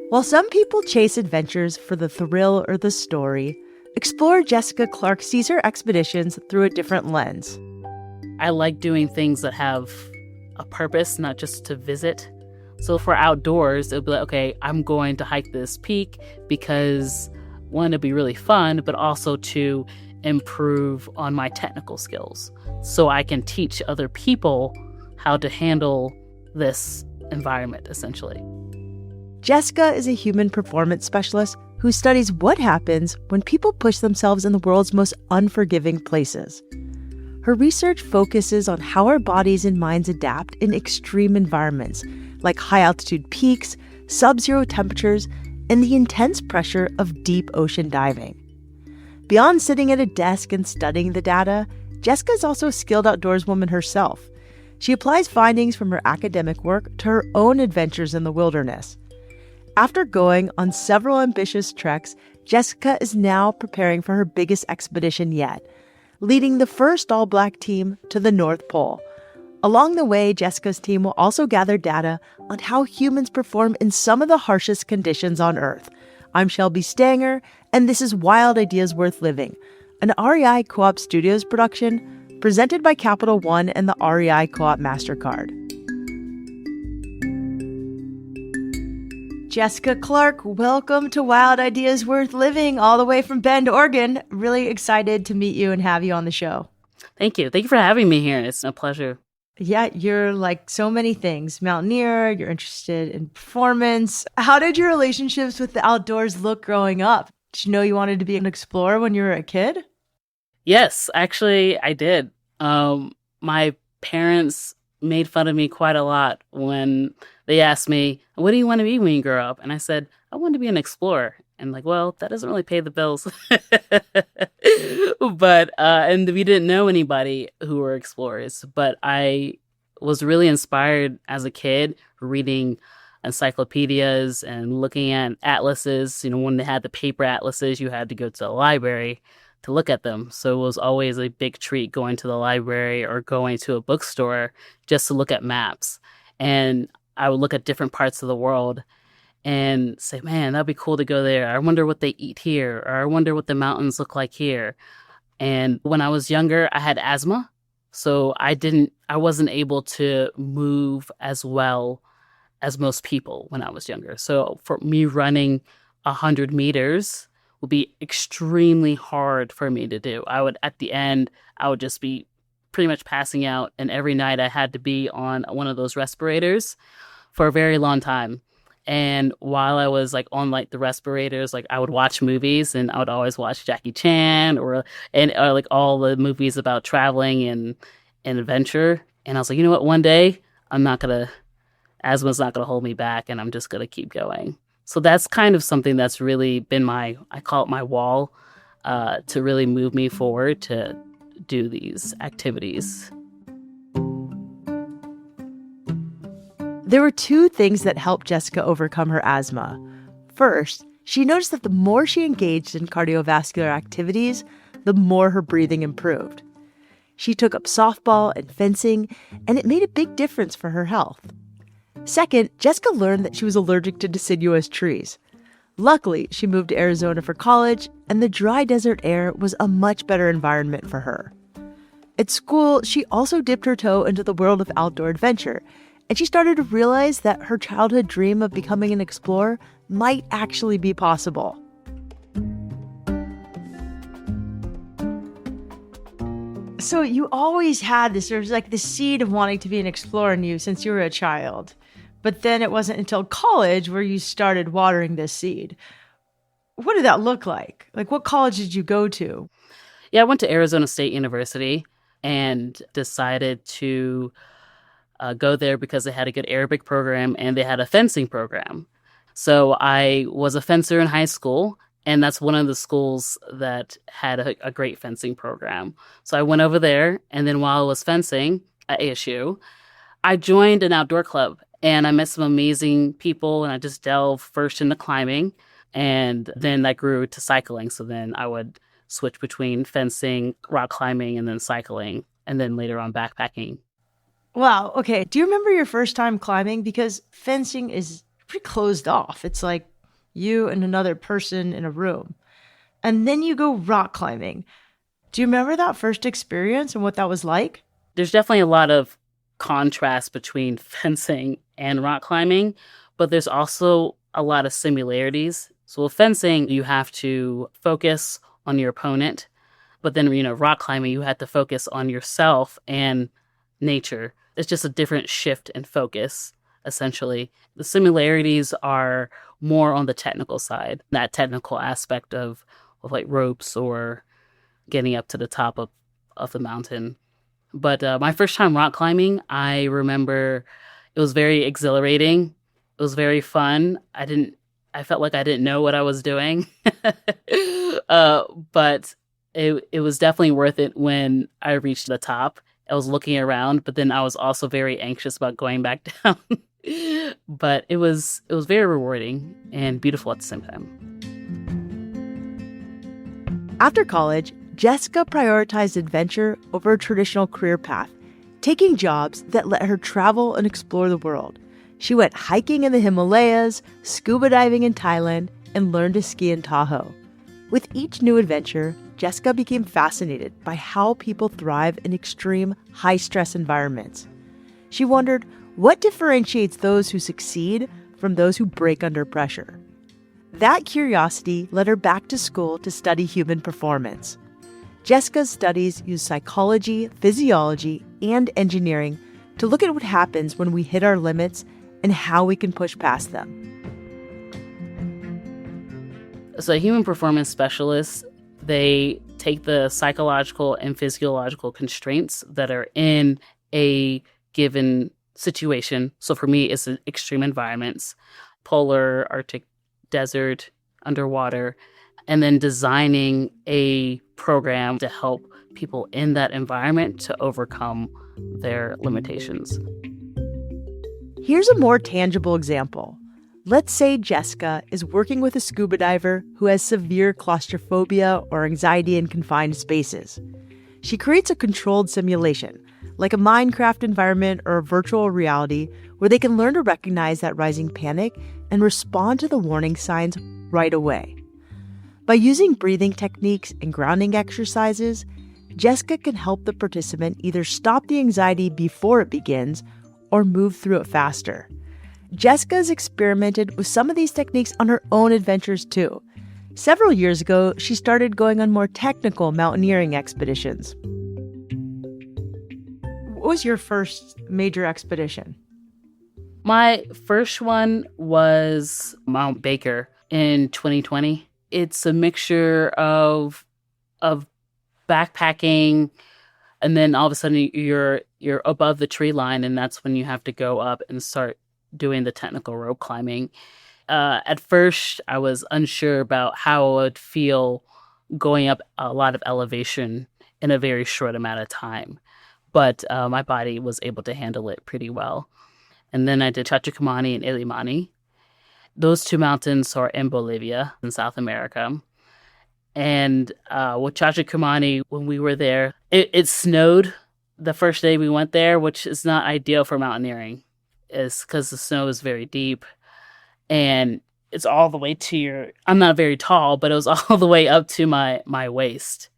While some people chase adventures for the thrill or the story, explorer Jeska Clark sees her expeditions through a different lens. I like doing things that have a purpose, not just to visit. So for outdoors, it'll be like, okay, I'm going to hike this peak because one, it'll be really fun, but also to improve on my technical skills so I can teach other people how to handle this environment, essentially. Jeska is a human performance specialist who studies what happens when people push themselves in the world's most unforgiving places. Her research focuses on how our bodies and minds adapt in extreme environments, like high-altitude peaks, sub-zero temperatures, and the intense pressure of deep ocean diving. Beyond sitting at a desk and studying the data, Jeska is also a skilled outdoorswoman herself. She applies findings from her academic work to her own adventures in the wilderness. After going on several ambitious treks, Jeska is now preparing for her biggest expedition yet, leading the first all-black team to the North Pole. Along the way, Jeska's team will also gather data on how humans perform in some of the harshest conditions on Earth. I'm Shelby Stanger, and this is Wild Ideas Worth Living, an REI Co-op Studios production presented by Capital One and the REI Co-op MasterCard. Jeska Clark, welcome to Wild Ideas Worth Living, all the way from Bend, Oregon. Really excited to meet you and have you on the show. Thank you. Thank you for having me here. It's a pleasure. Yeah, you're like so many things. Mountaineer, you're interested in performance. How did your relationships with the outdoors look growing up? Did you know you wanted to be an explorer when you were a kid? Yes, actually, I did. My parents made fun of me quite a lot when they asked me, what do you want to be when you grow up? And I said, I want to be an explorer. And like, well, that doesn't really pay the bills. But, and we didn't know anybody who were explorers. But I was really inspired as a kid reading encyclopedias and looking at atlases. You know, when they had the paper atlases, you had to go to the library to look at them. So it was always a big treat going to the library or going to a bookstore just to look at maps. And I would look at different parts of the world and say, man, that'd be cool to go there. I wonder what they eat here, or I wonder what the mountains look like here. And when I was younger, I had asthma. So I wasn't able to move as well as most people when I was younger. So for me, running 100 meters would be extremely hard for me to do. At the end, I would just be pretty much passing out. And every night I had to be on one of those respirators for a very long time. And while I was like on like the respirators, like I would watch movies, and I would always watch Jackie Chan or like all the movies about traveling and adventure. And I was like, you know what? One day asthma's not gonna hold me back, and I'm just gonna keep going. So that's kind of something that's really been I call it my wall, to really move me forward to do these activities. There were two things that helped Jeska overcome her asthma. First, she noticed that the more she engaged in cardiovascular activities, the more her breathing improved. She took up softball and fencing, and it made a big difference for her health. Second, Jeska learned that she was allergic to deciduous trees. Luckily, she moved to Arizona for college, and the dry desert air was a much better environment for her. At school, she also dipped her toe into the world of outdoor adventure, and she started to realize that her childhood dream of becoming an explorer might actually be possible. So you always had this, there was like the seed of wanting to be an explorer in you since you were a child. But then it wasn't until college where you started watering this seed. What did that look like? Like, what college did you go to? Yeah, I went to Arizona State University and decided to go there because they had a good Arabic program and they had a fencing program. So I was a fencer in high school, and that's one of the schools that had a great fencing program. So I went over there, and then while I was fencing at ASU, I joined an outdoor club, and I met some amazing people, and I just delved first into climbing, and then that grew to cycling. So then I would switch between fencing, rock climbing, and then cycling, and then later on backpacking. Wow. Okay. Do you remember your first time climbing? Because fencing is pretty closed off. It's like you and another person in a room. And then you go rock climbing. Do you remember that first experience and what that was like? There's definitely a lot of contrast between fencing and rock climbing, but there's also a lot of similarities. So with fencing, you have to focus on your opponent, but then, rock climbing, you have to focus on yourself and nature. It's just a different shift in focus, essentially. The similarities are more on the technical side, that technical aspect of like ropes or getting up to the top of the mountain. But my first time rock climbing, I remember it was very exhilarating. It was very fun. I felt like I didn't know what I was doing. But it was definitely worth it when I reached the top. I was looking around, but then I was also very anxious about going back down. But it was very rewarding and beautiful at the same time. After college, Jeska prioritized adventure over a traditional career path, taking jobs that let her travel and explore the world. She went hiking in the Himalayas, scuba diving in Thailand, and learned to ski in Tahoe. With each new adventure, Jeska became fascinated by how people thrive in extreme, high-stress environments. She wondered what differentiates those who succeed from those who break under pressure. That curiosity led her back to school to study human performance. Jeska's studies use psychology, physiology, and engineering to look at what happens when we hit our limits and how we can push past them. So human performance specialists, they take the psychological and physiological constraints that are in a given situation. So for me, it's extreme environments, polar, Arctic, desert, underwater, and then designing a program to help people in that environment to overcome their limitations. Here's a more tangible example. Let's say Jeska is working with a scuba diver who has severe claustrophobia or anxiety in confined spaces. She creates a controlled simulation, like a Minecraft environment or a virtual reality, where they can learn to recognize that rising panic and respond to the warning signs right away. By using breathing techniques and grounding exercises, Jeska can help the participant either stop the anxiety before it begins or move through it faster. Jeska has experimented with some of these techniques on her own adventures too. Several years ago, she started going on more technical mountaineering expeditions. What was your first major expedition? My first one was Mount Baker in 2020. It's a mixture of backpacking, and then all of a sudden you're above the tree line, and that's when you have to go up and start doing the technical rope climbing. At first, I was unsure about how I would feel going up a lot of elevation in a very short amount of time, but my body was able to handle it pretty well. And then I did Chachicomani and Illimani. Those two mountains are in Bolivia, in South America. And with Chachicomani, when we were there, it snowed the first day we went there, which is not ideal for mountaineering. It's because the snow is very deep. And it's all the way to I'm not very tall, but it was all the way up to my waist.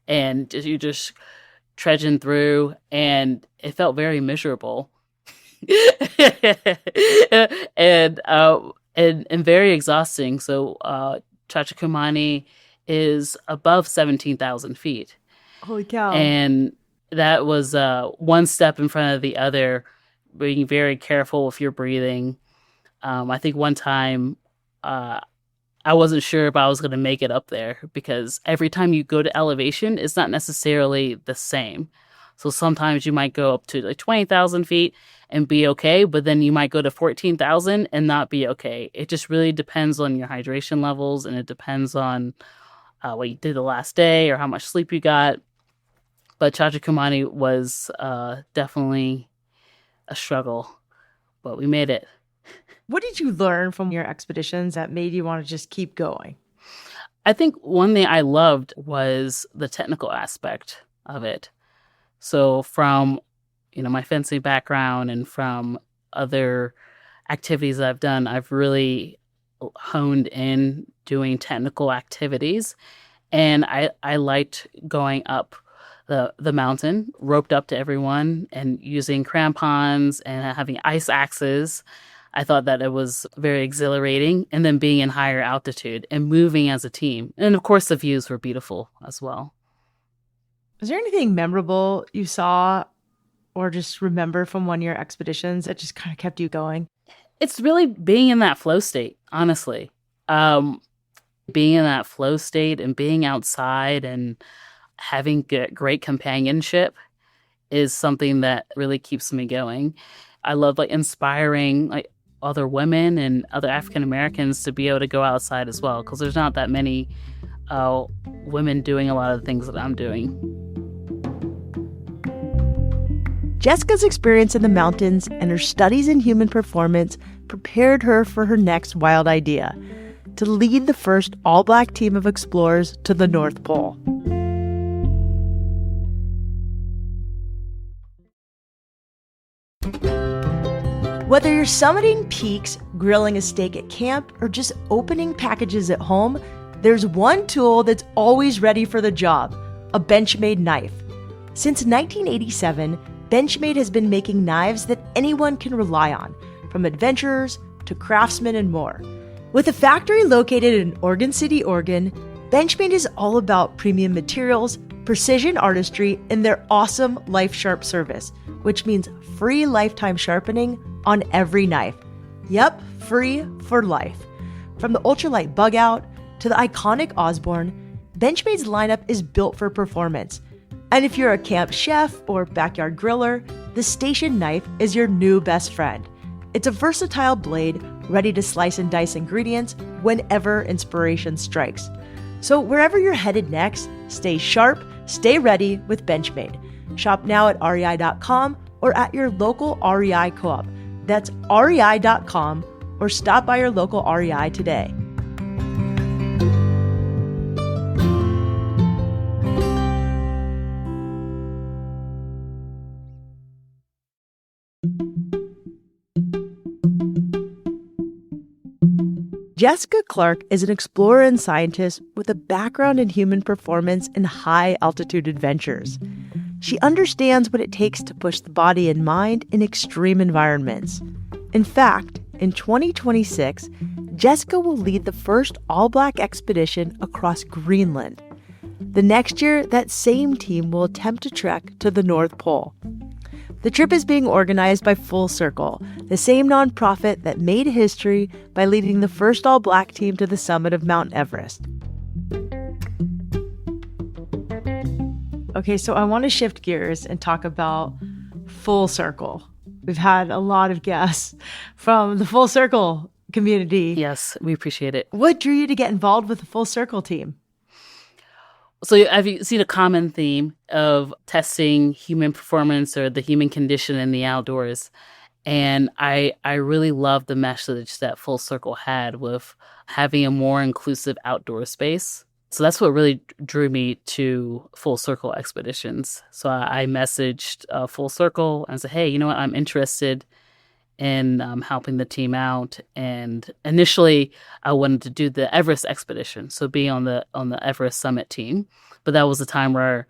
And you're just trudging through, and it felt very miserable. and very exhausting. So Chachicomani is above 17,000 feet. Holy cow. And that was one step in front of the other, being very careful with your breathing. I think one time I wasn't sure if I was going to make it up there, because every time you go to elevation, it's not necessarily the same. So sometimes you might go up to like 20,000 feet and be okay, but then you might go to 14,000 and not be okay. It just really depends on your hydration levels, and it depends on what you did the last day or how much sleep you got. But Chachicomani was definitely a struggle, but we made it. What did you learn from your expeditions that made you want to just keep going? I think one thing I loved was the technical aspect of it. So from, my fencing background and from other activities that I've done, I've really honed in doing technical activities. And I liked going up the mountain, roped up to everyone and using crampons and having ice axes. I thought that it was very exhilarating. And then being in higher altitude and moving as a team. And of course, the views were beautiful as well. Was there anything memorable you saw or just remember from one of your expeditions that just kind of kept you going? It's really being in that flow state, honestly. Being in that flow state and being outside and having great companionship is something that really keeps me going. I love inspiring other women and other African Americans to be able to go outside as well, because there's not that many women doing a lot of the things that I'm doing. Jeska's experience in the mountains and her studies in human performance prepared her for her next wild idea: to lead the first all-Black team of explorers to the North Pole. Whether you're summiting peaks, grilling a steak at camp, or just opening packages at home, there's one tool that's always ready for the job: a Benchmade knife. Since 1987, Benchmade has been making knives that anyone can rely on, from adventurers to craftsmen and more. With a factory located in Oregon City, Oregon, Benchmade is all about premium materials, precision artistry, and their awesome Life Sharp service, which means free lifetime sharpening on every knife. Yep, free for life. From the ultralight bug out to the iconic Osborne, Benchmade's lineup is built for performance. And if you're a camp chef or backyard griller, the station knife is your new best friend. It's a versatile blade ready to slice and dice ingredients whenever inspiration strikes. So wherever you're headed next, stay sharp, stay ready with Benchmade. Shop now at rei.com or at your local REI co-op. That's rei.com, or stop by your local REI today. Jeska Clark is an explorer and scientist with a background in human performance and high-altitude adventures. She understands what it takes to push the body and mind in extreme environments. In fact, in 2026, Jeska will lead the first all-Black expedition across Greenland. The next year, that same team will attempt to trek to the North Pole. The trip is being organized by Full Circle, the same nonprofit that made history by leading the first all-Black team to the summit of Mount Everest. Okay, so I want to shift gears and talk about Full Circle. We've had a lot of guests from the Full Circle community. Yes, we appreciate it. What drew you to get involved with the Full Circle team? So have you seen a common theme of testing human performance or the human condition in the outdoors? And I really love the message that Full Circle had with having a more inclusive outdoor space. So that's what really drew me to Full Circle expeditions. So I messaged Full Circle and said, hey, you know what? I'm interested in helping the team out. And initially, I wanted to do the Everest expedition, so be on the Everest summit team. But that was the time where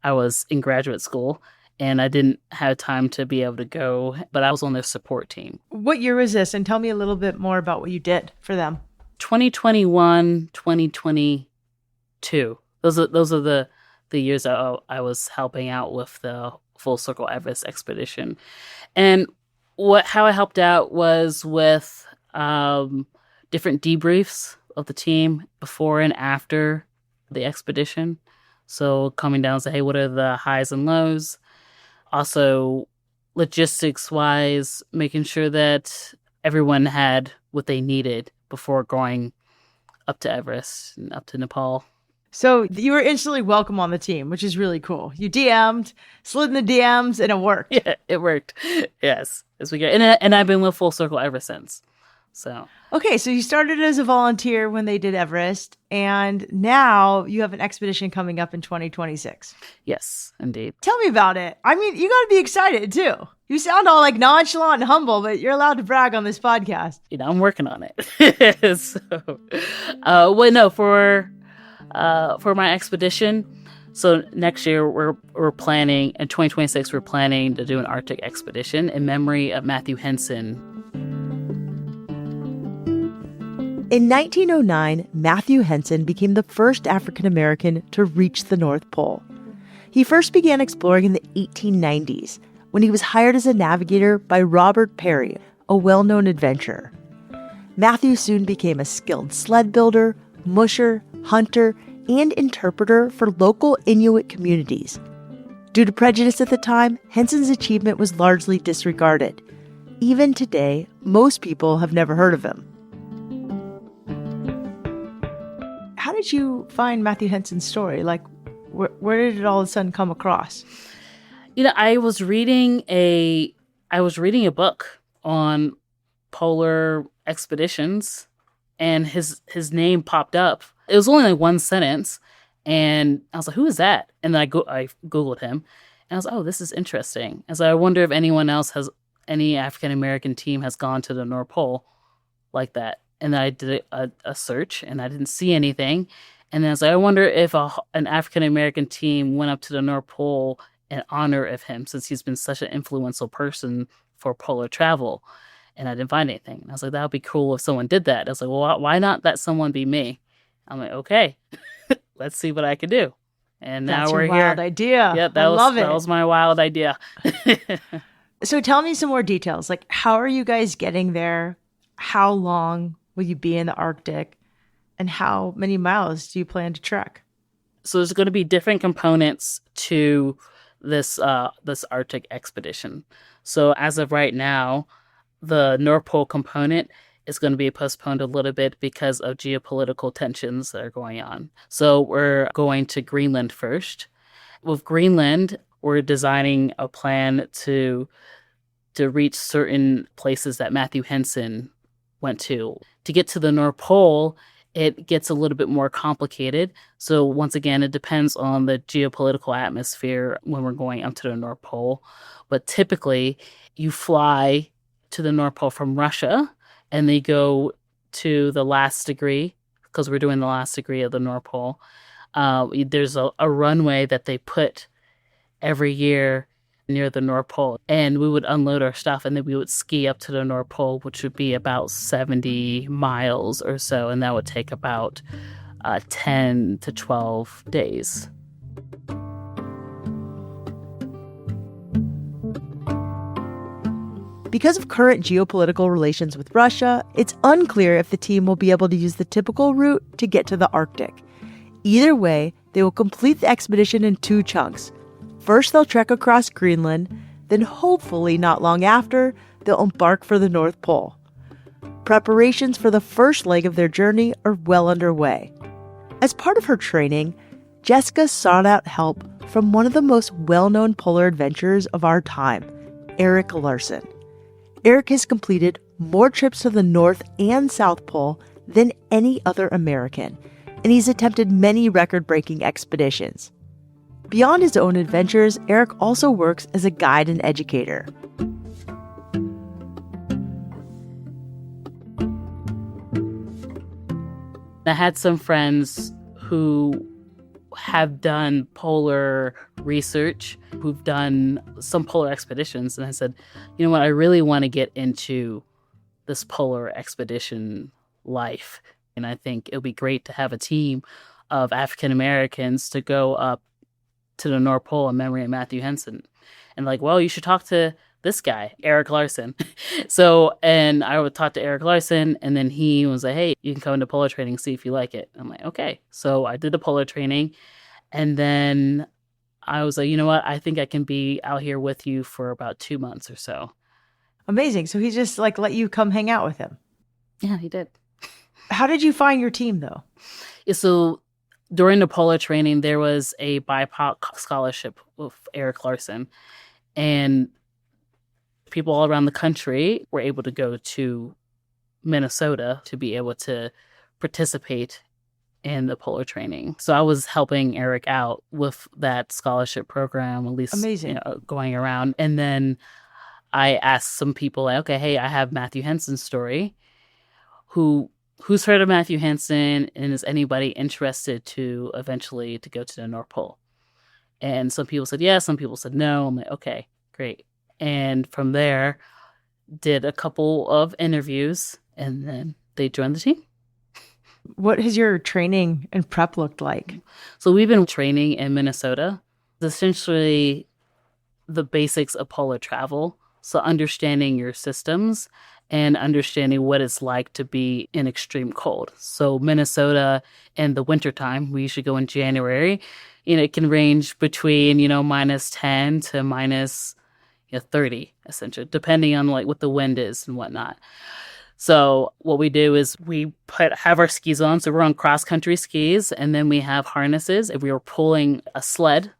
I was in graduate school, and I didn't have time to be able to go. But I was on their support team. What year was this? And tell me a little bit more about what you did for them. 2021, 2022. Those are the years I was helping out with the Full Circle Everest expedition. And how I helped out was with different debriefs of the team before and after the expedition. So coming down and say, hey, what are the highs and lows? Also, logistics-wise, making sure that everyone had what they needed before going up to Everest and up to Nepal. So you were instantly welcome on the team, which is really cool. You DM'd, slid in the DMs, and it worked. Yeah, it worked. Yes. And I've been with Full Circle ever since. So okay, so you started as a volunteer when they did Everest, and now you have an expedition coming up in 2026. Yes, indeed. Tell me about it. I mean, you got to be excited too. You sound all like nonchalant and humble, but you're allowed to brag on this podcast. I'm working on it. For my expedition, so next year we're planning, in 2026 we're planning to do an Arctic expedition in memory of Matthew Henson. In 1909, Matthew Henson became the first African American to reach the North Pole. He first began exploring in the 1890s when he was hired as a navigator by Robert Peary, a well-known adventurer. Matthew soon became a skilled sled builder, musher, hunter, and interpreter for local Inuit communities. Due to prejudice at the time, Henson's achievement was largely disregarded. Even today, most people have never heard of him. How did you find Matthew Henson's story? Like, where did it all of a sudden come across? I was reading a book on polar expeditions, and his name popped up. It was only like one sentence, and I was like, "Who is that?" And then I Googled him, and I was like, "Oh, this is interesting." And so I wonder if any African American team has gone to the North Pole like that. And then I did a search, and I didn't see anything. And then I was like, I wonder if an African American team went up to the North Pole in honor of him, since he's been such an influential person for polar travel. And I didn't find anything. And I was like, that would be cool if someone did that. I was like, well, why not that someone be me? I'm like, okay, let's see what I can do. And now we're here. That's your wild idea. Yeah, I love it. That was my wild idea. So tell me some more details. Like, how are you guys getting there? How long will you be in the Arctic? And how many miles do you plan to trek? So there's going to be different components to this Arctic expedition. So as of right now, the North Pole component is going to be postponed a little bit because of geopolitical tensions that are going on. So we're going to Greenland first. With Greenland, we're designing a plan to reach certain places that Matthew Henson went to. To get to the North Pole, it gets a little bit more complicated. So once again, it depends on the geopolitical atmosphere when we're going up to the North Pole. But typically, you fly to the North Pole from Russia, and they go to the last degree, because we're doing the last degree of the North Pole. There's a runway that they put every year near the North Pole, and we would unload our stuff, and then we would ski up to the North Pole, which would be about 70 miles or so, and that would take about 10 to 12 days. Because of current geopolitical relations with Russia, it's unclear if the team will be able to use the typical route to get to the Arctic. Either way, they will complete the expedition in 2 chunks. First, they'll trek across Greenland, then hopefully not long after, they'll embark for the North Pole. Preparations for the first leg of their journey are well underway. As part of her training, Jeska sought out help from one of the most well-known polar adventurers of our time, Erik Larson. Erik has completed more trips to the North and South Pole than any other American, and he's attempted many record-breaking expeditions. Beyond his own adventures, Erik also works as a guide and educator. I had some friends who have done polar research, who've done some polar expeditions, and I said, you know what, I really want to get into this polar expedition life. And I think it would be great to have a team of African Americans to go up to the North Pole in memory of Matthew Henson. And like, well, you should talk to this guy, Erik Larson. And I would talk to Erik Larson, and then he was like, hey, you can come into polar training, see if you like it. I'm like, okay. So I did the polar training, and then I was like, you know what? I think I can be out here with you for about 2 months or so. Amazing. So he just like let you come hang out with him. Yeah, he did. How did you find your team though? Yeah, so during the polar training, there was a BIPOC scholarship with Erik Larson, and people all around the country were able to go to Minnesota to be able to participate in the polar training. So I was helping Erik out with that scholarship program, at least. Amazing. Going around. And then I asked some people, like, okay, hey, I have Matthew Henson's story. Who's heard of Matthew Henson, and is anybody interested to eventually to go to the North Pole? And some people said yes, some people said no. I'm like, okay, great. And from there, did a couple of interviews, and then they joined the team. What has your training and prep looked like? So we've been training in Minnesota. It's essentially the basics of polar travel. So understanding your systems and understanding what it's like to be in extreme cold. So Minnesota in the wintertime, we usually go in January, it can range between, minus 10 to minus 30, essentially, depending on like what the wind is and whatnot. So what we do is we have our skis on. So we're on cross-country skis, and then we have harnesses, and we are pulling a sled.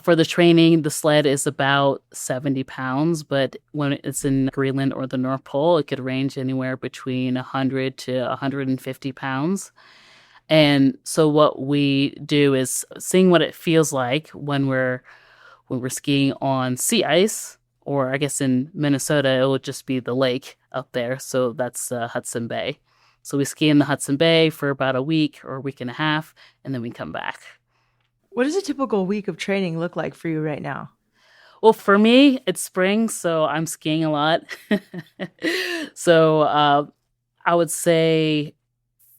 For the training, the sled is about 70 pounds, but when it's in Greenland or the North Pole, it could range anywhere between 100 to 150 pounds. And so what we do is seeing what it feels like when we're skiing on sea ice, or I guess in Minnesota, it would just be the lake up there. So that's Hudson Bay. So we ski in the Hudson Bay for about a week or a week and a half, and then we come back. What does a typical week of training look like for you right now? Well, for me, it's spring, so I'm skiing a lot. So I would say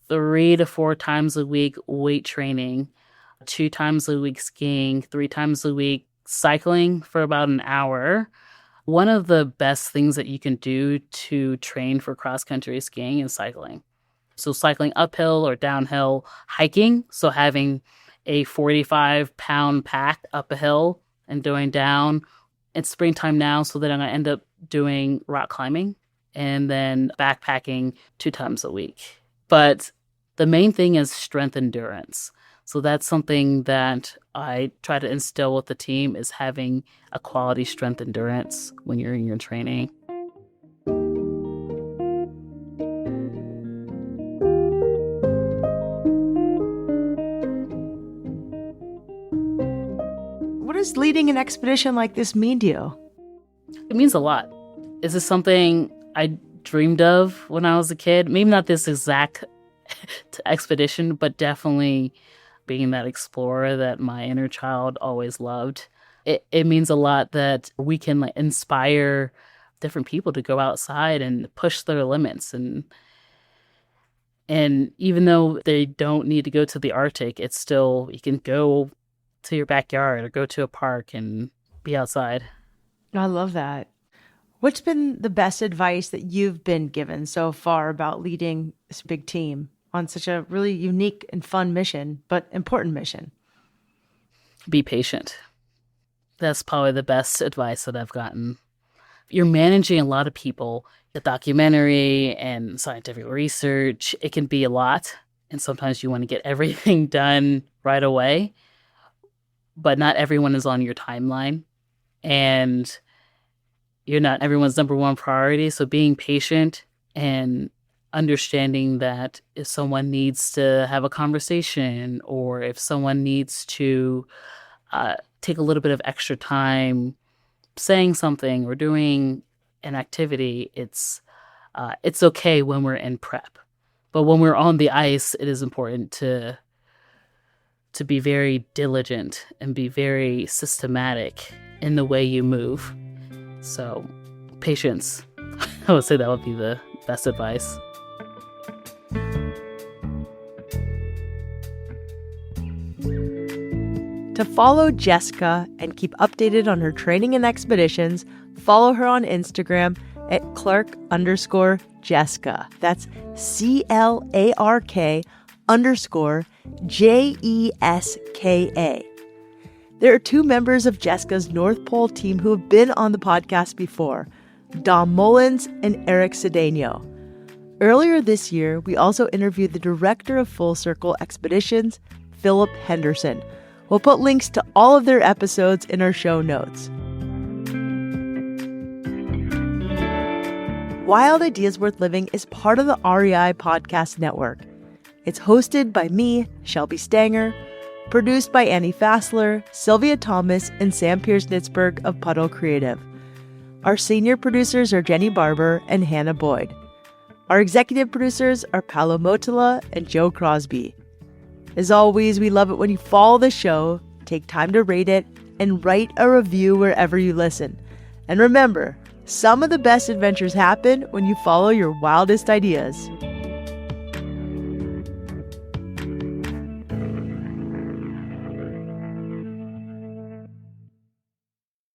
3 to 4 times a week weight training, 2 times a week skiing, 3 times a week cycling for about an hour. One of the best things that you can do to train for cross-country skiing is cycling. So cycling uphill or downhill, hiking, so having a 45-pound pack up a hill and going down. It's springtime now, so then I'm going to end up doing rock climbing and then backpacking 2 times a week. But the main thing is strength endurance. So that's something that I try to instill with the team, is having a quality strength endurance when you're in your training. What does leading an expedition like this mean to you? It means a lot. This is something I dreamed of when I was a kid. Maybe not this exact expedition, but definitely being that explorer that my inner child always loved. It means a lot that we can inspire different people to go outside and push their limits. And even though they don't need to go to the Arctic, it's still, you can go to your backyard or go to a park and be outside. I love that. What's been the best advice that you've been given so far about leading this big team on such a really unique and fun mission, but important mission? Be patient. That's probably the best advice that I've gotten. You're managing a lot of people. The documentary and scientific research, it can be a lot. And sometimes you want to get everything done right away. But not everyone is on your timeline. And you're not everyone's number one priority. So being patient and understanding that if someone needs to have a conversation, or if someone needs to take a little bit of extra time saying something or doing an activity, it's okay when we're in prep. But when we're on the ice, it is important to be very diligent and be very systematic in the way you move. So patience. I would say that would be the best advice. To follow Jeska and keep updated on her training and expeditions, follow her on Instagram at Clark_Jeska. That's CLARK_JESKA. There are 2 members of Jeska's North Pole team who have been on the podcast before, Dom Mullins and Eric Cedeno. Earlier this year, we also interviewed the director of Full Circle Expeditions, Philip Henderson. We'll put links to all of their episodes in our show notes. Wild Ideas Worth Living is part of the REI Podcast Network. It's hosted by me, Shelby Stanger, produced by Annie Fassler, Sylvia Thomas, and Sam Pierce-Nitzberg of Puddle Creative. Our senior producers are Jenny Barber and Hannah Boyd. Our executive producers are Paolo Motola and Joe Crosby. As always, we love it when you follow the show, take time to rate it, and write a review wherever you listen. And remember, some of the best adventures happen when you follow your wildest ideas.